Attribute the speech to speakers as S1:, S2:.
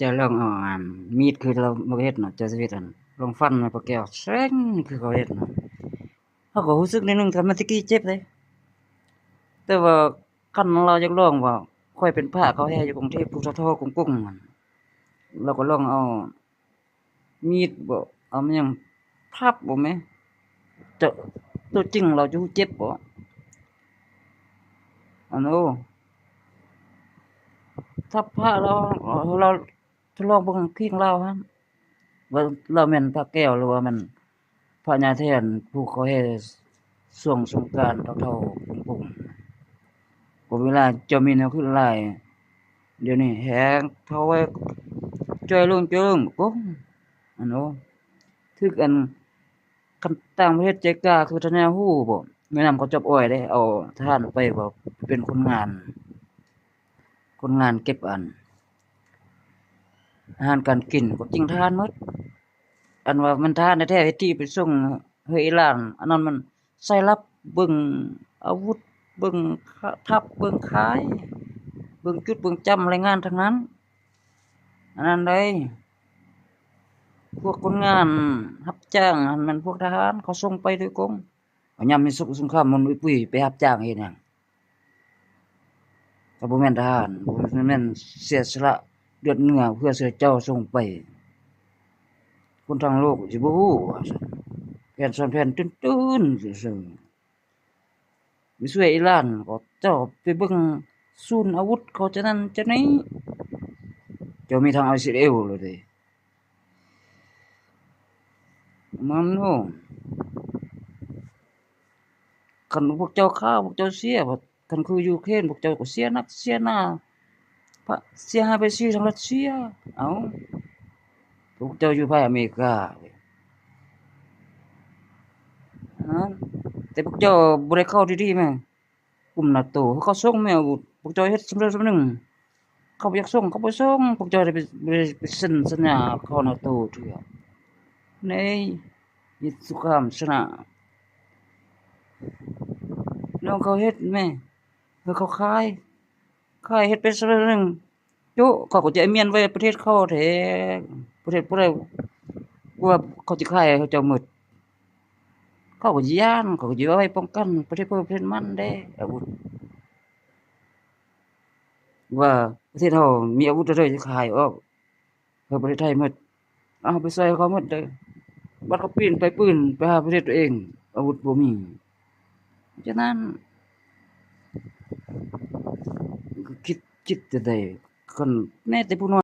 S1: จะลองเอามีดคือเราบ่เฮ็ดเนาะจะสิเฮ็ดลองฟันไม้ปะแก้วแซ่งคือเขาเฮ็ดเนาะเราก็รู้สึกนิดหนึ่งแต่มันตะกี้เจ็บเลยแต่ว่าคันเราอยากลองว่าข้อยเป็นพระเขาแฮ่อยู่กรุงเทพพุทธทอกุ้งๆนั่นเราก็ลองเอามีดบ่เอามาหยังพับบ่แม่จะตัวจริงเราจะเจ็บบ่อันโอ้ถ้าพระเราทดลองเบิ่งคิงเราครับว่าเราแม่นพระแก้วหรือว่ามันพระญาแทนผู้เขาแฮ่ช่วงสงกรานต์เฒ่าๆปุ้งๆก็เวลาเจ้ามีแนวขึ้นหลายเดี๋ยวนี้แฮงเขาไว้จ่อยลงกุงอันโอ้ถึกคันต่างประเทศใจกล้าคือทะแนวฮู้บ่แม่นำเขาจับอ้อยเด้เอาทหารไปบ่เป็นคนงานเก็บอาหารการกินก็จริงทานหมดอันว่ามันทานแท้ๆที่ไปส่งเฮออิหร่านอันนั้นมันใส่ลับเบิ่งอาวุธเบิ่งทัพเบิ่งค่ายเบิ่งจุดเบิ่งจำรายงานทั้งนั้นอันนั้นได้พวกคนงานรับจ้างอันมันพวกทหารเขาส่งไปโดยกงยามมีสงครามมันอุ้ยๆไปรับจ้างเฮ็ดหยังก็บ่แม่นทหารบ่แม่นเสียสละเลือดเนื้อเพื่อช่วยเจ้าส่งไปคนทั้งโลกสิบ่ฮู้ว่าซั่นแผ่นซ้อนแผ่นตื้นๆซื่อๆไปช่วยอิหร่านก็เจ้าไปเบิ่งศูนย์อาวุธเขาจะนั้นจะนี้เจ้ามีทางอิสราเอลเลยเด้มันโอ้คันพวกเจ้าฆ่าพวกเจ้าเสียบัดคันคือยูเครนพวกเจ้าก็เสียนักเสียหน้าพะเสียหายไปสิทางรัสเซียเอ้าพวกเจ้าอยู่ภายอเมริกาเว้ยนั้นแต่พวกเจ้าบ่ได้เข้าดีๆแม่กลุ่ม NATO เขาส่งแม่อาวุธพวกเจ้าเฮ็ดสำเร็จสำนึงเขาบ่อยากส่งเขาบ่ส่งพวกเจ้าได้ไปเซ็นสัญญาเข้า NATO เถื่อนี่ยึดสงครามชนะแล้วเขาเฮ็ดแม่แล้วเขาขายเฮ็ดไปสำเร็จสำนึงจุเขาก็จะเอาเมียนไว้ประเทศเขาแท้ประเทศผู้ใดว่าเขาสิขายให้เขาเจ้าหมดเขาก็สิย้านเขาก็สิเอาไว้ป้องกันประเทศเพิ่นประเทศมันเด้อาวุธว่าประเทศเฮามีอาวุธอะไรจะขายออกให้ประเทศไทยหมดเอาไปใส่เขาหมดเด้อบัดเขาปีนไปปืนไปหาประเทศตัวเองอาวุธบ่มีฉะนั้นก็คิดจะได้คันแม้แต่ผู้น้อย